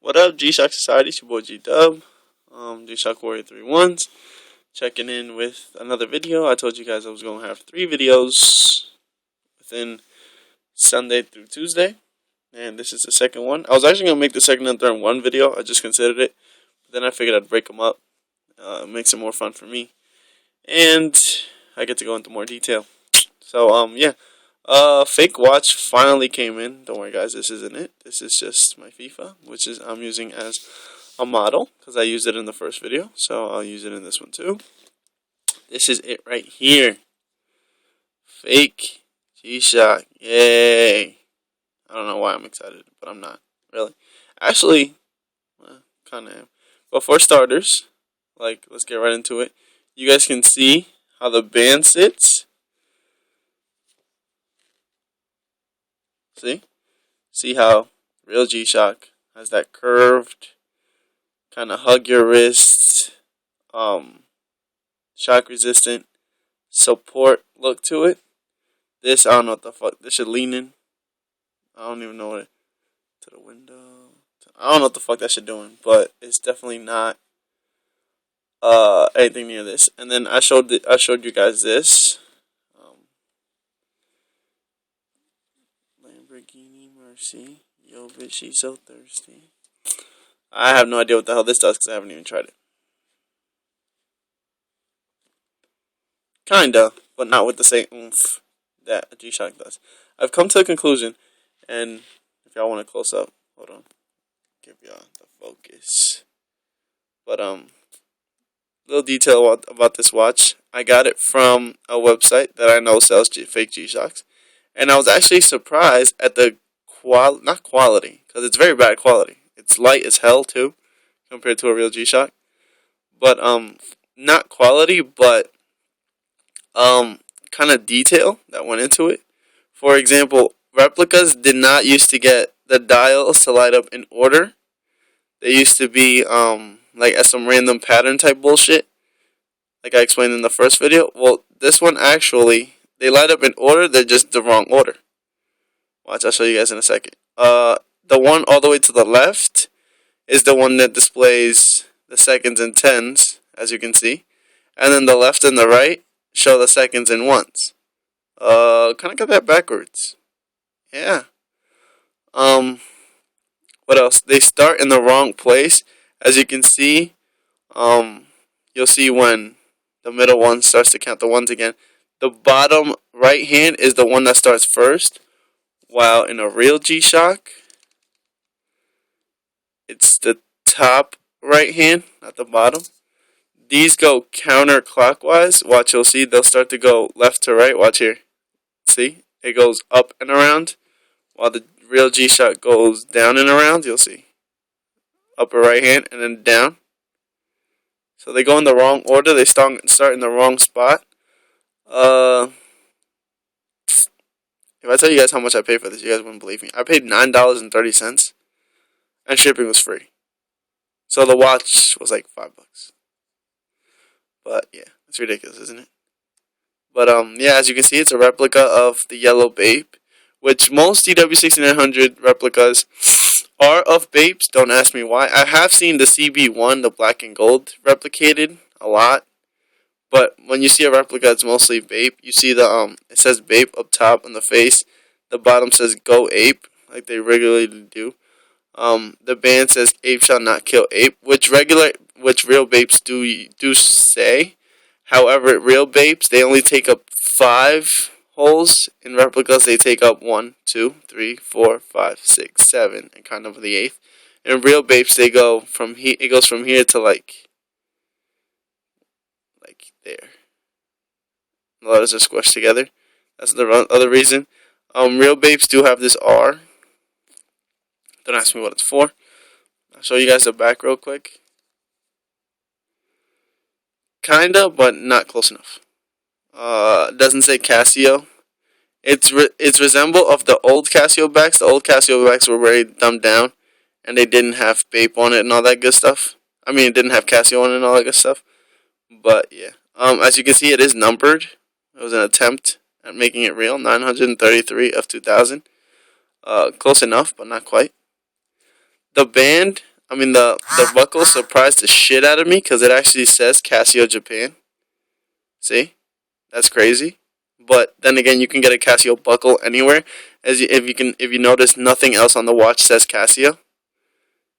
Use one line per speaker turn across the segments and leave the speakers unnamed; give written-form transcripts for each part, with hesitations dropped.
What up, G-Shock Society? It's your boy G-Dub, G-Shock Warrior 3-1s, checking in with another video. I told you guys I was going to have 3 videos within Sunday through Tuesday, and this is the second one. I was actually going to make the second and third one video. I just considered it, but then I figured I'd break them up. It makes it more fun for me, and I get to go into more detail. So, yeah. Fake watch finally came in. Don't worry, guys, this isn't it. This is just my FIFA, which is I'm using as a model because I used it in the first video, so I'll use it in this one too. This is it right here. Fake G-Shock. Yay. I don't know why I'm excited, but I'm not really. Actually, kind of am. But for starters, let's get right into it. You guys can see how the band sits. See how real G-Shock has that curved, kind of hug your wrist, shock resistant support look to it. This, I don't know what the fuck, this should lean in. I don't even know what to the window. I don't know what the fuck that should doing, but it's definitely not anything near this. And then I showed you guys this. Lamborghini Mercy. Yo, bitch, she's so thirsty. I have no idea what the hell this does because I haven't even tried it. Kinda, but not with the same oomph that a G-Shock does. I've come to a conclusion, and if y'all want a close up, hold on, give y'all the focus. But little detail about this watch. I got it from a website that I know sells fake G-Shocks, and I was actually surprised at the not quality, because it's very bad quality. It's light as hell too, compared to a real G-Shock. But not quality, but kind of detail that went into it. For example, replicas did not used to get the dials to light up in order. They used to be like as some random pattern type bullshit, like I explained in the first video. Well, this one actually, they light up in order. They're just the wrong order. Watch, I'll show you guys in a second. The one all the way to the left is the one that displays the seconds and tens, as you can see. And then the left and the right show the seconds and ones. Kind of got that backwards. Yeah. What else? They start in the wrong place. As you can see, you'll see when the middle one starts to count the ones again. The bottom right hand is the one that starts first, while in a real G-Shock, it's the top right hand, not the bottom. These go counterclockwise. Watch, you'll see they'll start to go left to right. Watch here. See? It goes up and around, while the real G-Shock goes down and around. You'll see. Upper right hand and then down. So they go in the wrong order. They start in the wrong spot. If I tell you guys how much I paid for this, you guys wouldn't believe me. I paid $9.30, and shipping was free. So the watch was like $5. But yeah, it's ridiculous, isn't it? But yeah, as you can see, it's a replica of the yellow Bape, which most DW6900 replicas are of Bapes. Don't ask me why. I have seen the CB1, the black and gold, replicated a lot. But when you see a replica, it's mostly Bape. You see the it says Bape up top on the face. The bottom says Go Ape, like they regularly do. The band says Ape shall not kill ape, which real Bapes do say. However, real Bapes, they only take up 5 holes. In replicas, they take up 1, 2, 3, 4, 5, 6, 7, and kind of the 8th. In real Bapes, they go from here. It goes from here to like there. The letters are squished together. That's the other reason. Real Bapes do have this R. Don't ask me what it's for. I'll show you guys the back real quick. Kinda, but not close enough. It doesn't say Casio. It's resemble of the old Casio backs. The old Casio backs were very dumbed down, and they didn't have Bape on it and all that good stuff. I mean, it didn't have Casio on it and all that good stuff. But yeah. As you can see, it is numbered. It was an attempt at making it real. 933 of 2000. Close enough, but not quite. The band, I mean, the buckle surprised the shit out of me because it actually says Casio Japan. See, that's crazy. But then again, you can get a Casio buckle anywhere. If you notice, nothing else on the watch says Casio.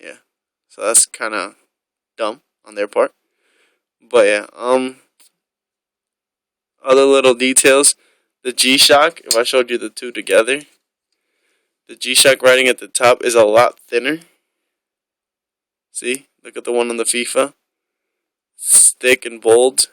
Yeah, so that's kind of dumb on their part. But yeah, other little details. The G Shock. If I showed you the two together, the G Shock writing at the top is a lot thinner. See, look at the one on the FIFA. It's thick and bold,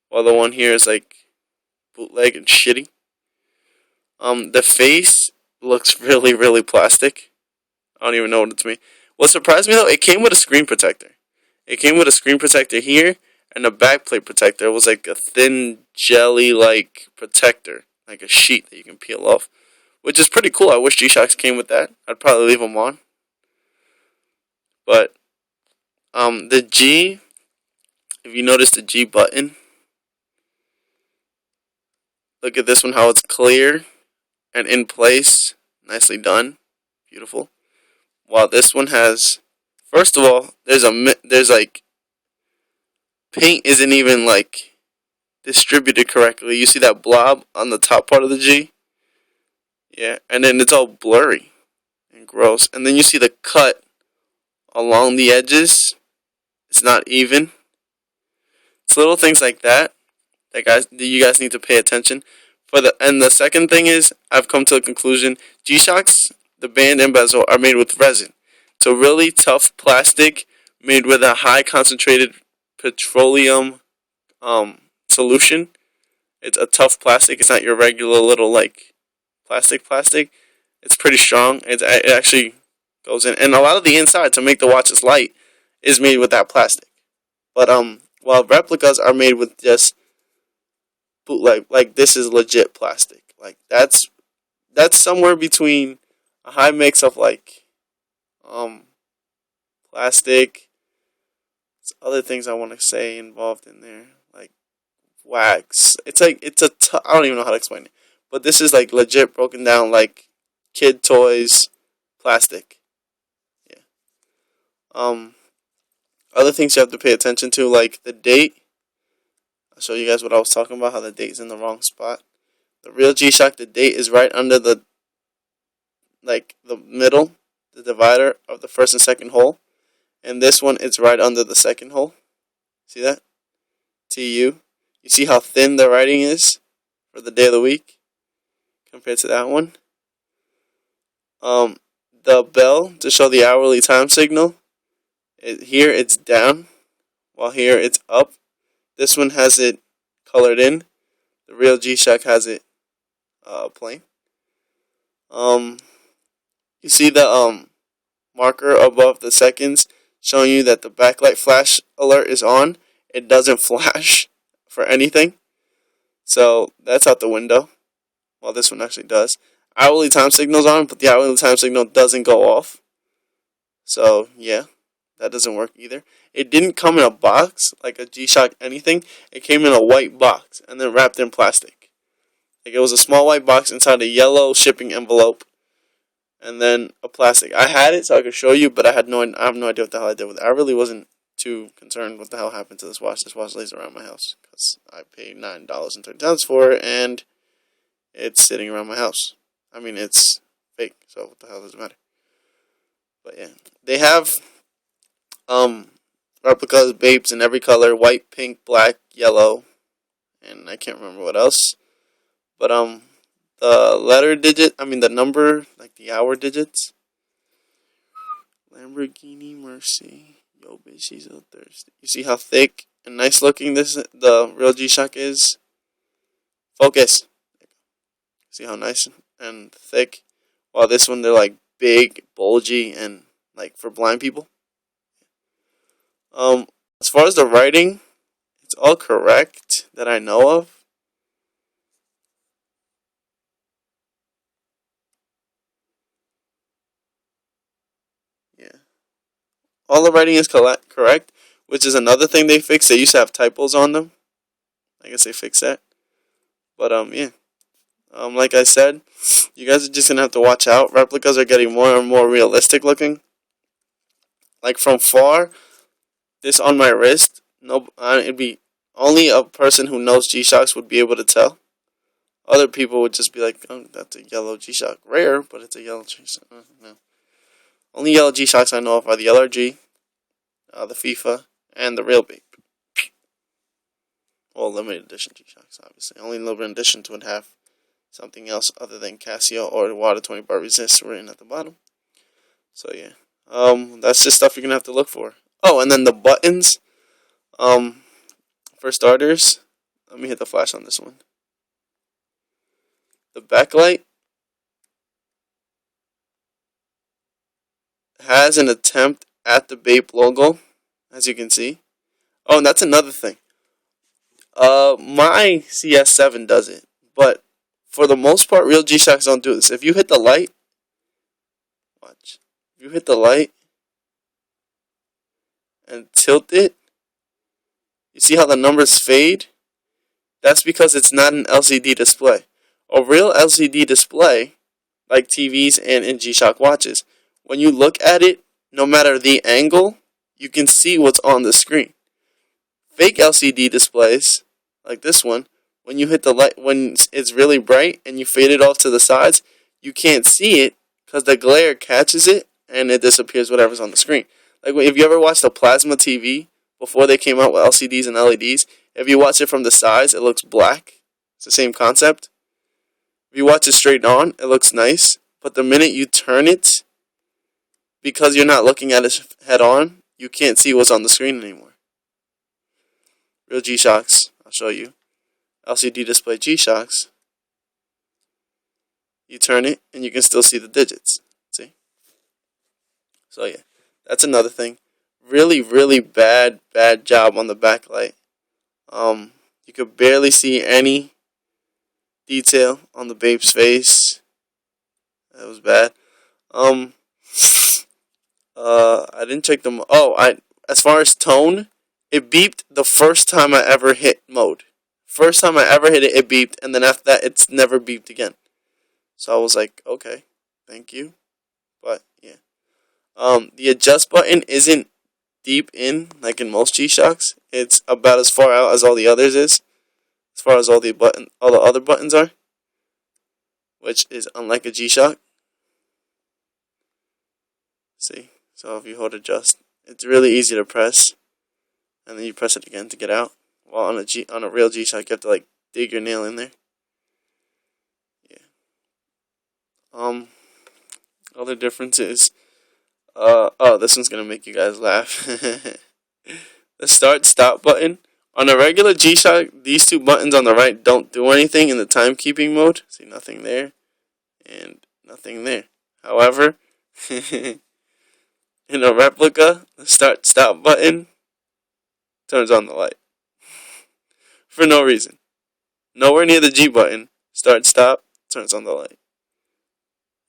while the one here is like bootleg and shitty. The face looks really, really plastic. I don't even know what it's made. What surprised me though, it came with a screen protector. It came with a screen protector here, and a backplate protector. It was like a thin jelly-like protector, like a sheet that you can peel off, which is pretty cool. I wish G-Shocks came with that. I'd probably leave them on. But the G, if you notice the G button, look at this one, how it's clear and in place, nicely done, beautiful. While this one has, first of all, there's like paint isn't even like distributed correctly. You see that blob on the top part of the G? Yeah, and then it's all blurry and gross. And then you see the cut along the edges. It's not even. It's little things like that that you guys need to pay attention. And the second thing is, I've come to a conclusion. G-Shocks, the band and bezel, are made with resin. It's a really tough plastic made with a high concentrated petroleum solution. It's a tough plastic. It's not your regular little like plastic. It's pretty strong. It actually goes in, and a lot of the inside to make the watches light is made with that plastic. But while replicas are made with just bootleg, like this is legit plastic. Like that's somewhere between a high mix of like plastic. There's other things I want to say involved in there, like wax. It's like I don't even know how to explain it, but this is like legit broken down like kid toys plastic. Yeah. Other things you have to pay attention to, like the date. I'll show you guys what I was talking about, how the date's in the wrong spot. The real G-Shock, the date is right under the middle, the divider of the first and second hole. And this one, it's right under the second hole. See that? TU. You see how thin the writing is for the day of the week compared to that one? The bell to show the hourly time signal. Here it's down, while here it's up. This one has it colored in. The real G-Shock has it plain. You see the marker above the seconds showing you that the backlight flash alert is on. It doesn't flash for anything, so that's out the window. Well, this one actually does. Hourly time signal's on, but the hourly time signal doesn't go off. So yeah, that doesn't work either. It didn't come in a box like a G-Shock anything. It came in a white box and then wrapped in plastic. Like it was a small white box inside a yellow shipping envelope, and then a plastic. I had it so I could show you, but I have no idea what the hell I did with it. I really wasn't too concerned what the hell happened to this watch. This watch lays around my house because I paid $9.30 for it, and it's sitting around my house. I mean, it's fake, so what the hell does it matter? But yeah, they have replicas, babes in every color: white, pink, black, yellow, and I can't remember what else. But the number, like the hour digits. Lamborghini Mercy. Yo, bitch, she's so thirsty. You see how thick and nice looking the real G-Shock is? Focus. See how nice and thick? While this one, they're like big, bulgy, and like for blind people. As far as the writing, it's all correct that I know of. Yeah. All the writing is correct, which is another thing they fixed. They used to have typos on them. I guess they fixed that. But, yeah. Like I said, you guys are just going to have to watch out. Replicas are getting more and more realistic looking. Like from far, this on my wrist, no, it'd be only a person who knows G-Shocks would be able to tell. Other people would just be like, "Oh, that's a yellow G-Shock. Rare, but it's a yellow G-Shock." No. Only yellow G-Shocks I know of are the LRG, the FIFA, and the real Bape. Well, limited edition G-Shocks, obviously. Only limited editions would have something else other than Casio or the water 20 bar resist written at the bottom. So yeah, that's just stuff you're gonna have to look for. Oh, and then the buttons. For starters, let me hit the flash on this one. The backlight has an attempt at the Bape logo, as you can see. Oh, and that's another thing. My CS7 does it, but for the most part, real G-Shocks don't do this. If you hit the light, watch. If you hit the light and tilt it, you see how the numbers fade? That's because it's not an LCD display. A real LCD display, like TVs and in G-Shock watches, when you look at it, no matter the angle, you can see what's on the screen. Fake LCD displays, like this one, when you hit the light, when it's really bright and you fade it off to the sides, you can't see it because the glare catches it and it disappears whatever's on the screen. Like if you ever watched a plasma TV before they came out with LCDs and LEDs, if you watch it from the sides, it looks black. It's the same concept. If you watch it straight on, it looks nice. But the minute you turn it, because you're not looking at it head on, you can't see what's on the screen anymore. Real G-Shocks, I'll show you. LCD display G-Shocks. You turn it, and you can still see the digits. See? So yeah, that's another thing. Really, really bad job on the backlight. You could barely see any detail on the Bape's face. That was bad. I didn't check them. As far as tone, it beeped the first time I ever hit mode. First time I ever hit it, it beeped, and then after that, it's never beeped again. So I was like, okay, thank you. But yeah, the adjust button isn't deep in like in most G-Shocks. It's about as far out as all the others is, as far as all the other buttons are, which is unlike a G-Shock. See, so if you hold adjust, it's really easy to press, and then you press it again to get out. While on a real G-Shock, you have to like dig your nail in there. Yeah. Other differences. This one's gonna make you guys laugh. The start stop button on a regular G-Shock, these two buttons on the right don't do anything in the timekeeping mode. See, nothing there and nothing there. However, in a replica, the start stop button turns on the light for no reason. Nowhere near the G button. Start stop turns on the light.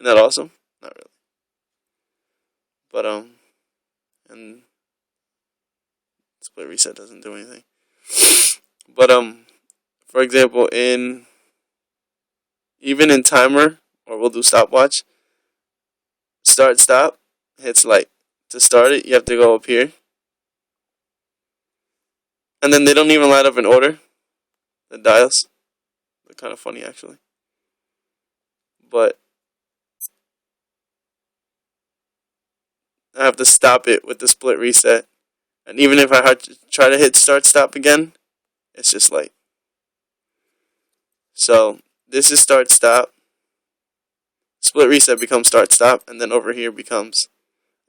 Isn't that awesome? Not really. But and split reset doesn't do anything. But for example, even in timer, or we'll do stopwatch, start stop hits light. To start it, you have to go up here, and then they don't even light up in order. The dials, they're kind of funny actually. But I have to stop it with the split reset. And even if I try to hit start stop again, it's just light. So this is start stop. Split reset becomes start stop, and then over here becomes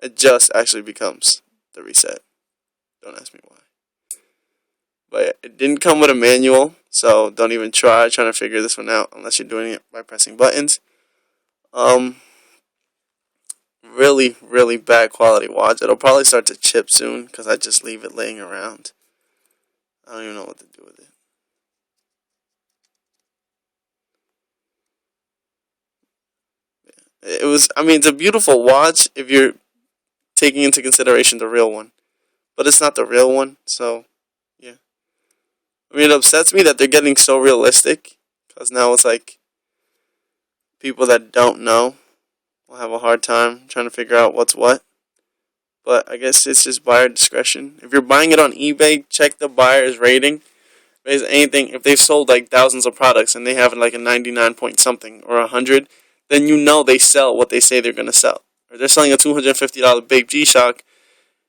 adjust actually becomes the reset. Don't ask me why. But it didn't come with a manual, so don't even trying to figure this one out unless you're doing it by pressing buttons. Really, really bad quality watch. It'll probably start to chip soon because I just leave it laying around. I don't even know what to do with it. It's a beautiful watch if you're taking into consideration the real one. But it's not the real one, so, yeah. It upsets me that they're getting so realistic, because now it's like, people that don't know will have a hard time trying to figure out what's what. but I guess it's just buyer discretion. If you're buying it on eBay, check the buyer's rating. Anything, if they've sold like thousands of products and they have like a 99 point something or 100, then you know they sell what they say they're gonna sell. Or they're selling a $250 big G-Shock,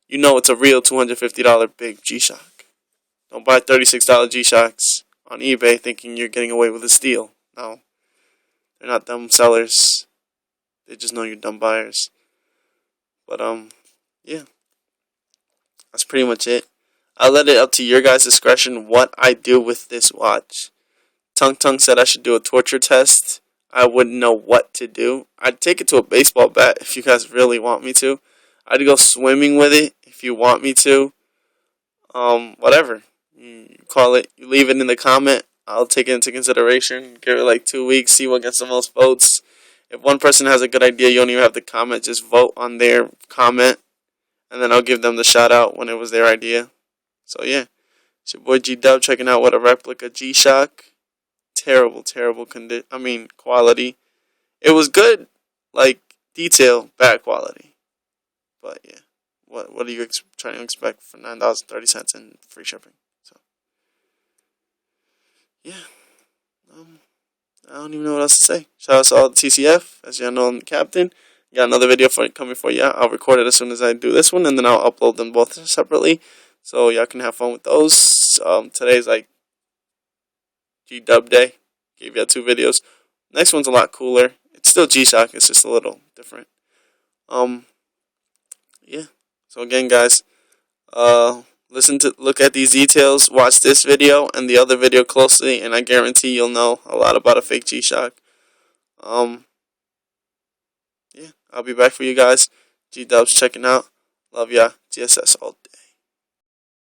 you know it's a real $250 big G-Shock. Don't buy $36 G-Shocks on eBay thinking you're getting away with a steal. No, they're not dumb sellers. They just know you're dumb buyers. But yeah, that's pretty much it. I'll let it up to your guys' discretion what I do with this watch. Tung Tung said I should do a torture test. I wouldn't know what to do. I'd take it to a baseball bat if you guys really want me to. I'd go swimming with it if you want me to. Whatever. You call it. You leave it in the comment. I'll take it into consideration. Give it like 2 weeks. See what gets the most votes. If one person has a good idea, you don't even have to comment. Just vote on their comment. And then I'll give them the shout out when it was their idea. So yeah. It's your boy G Dub checking out what a replica G-Shock. Terrible quality. It was good, like detail, bad quality. But yeah, what are you trying to expect for $9.30 and free shipping? So yeah, I don't even know what else to say. Shout out to all the TCF, as y'all know I'm the captain. Got another video coming for you. I'll record it as soon as I do this one, and then I'll upload them both separately, so y'all can have fun with those. Today's like G-Dub Day. Gave you 2 videos. Next one's a lot cooler. It's still G-Shock. It's just a little different. Yeah. So again, guys, look at these details. Watch this video and the other video closely, and I guarantee you'll know a lot about a fake G-Shock. Yeah. I'll be back for you guys. G-Dub's checking out. Love ya. GSS all day.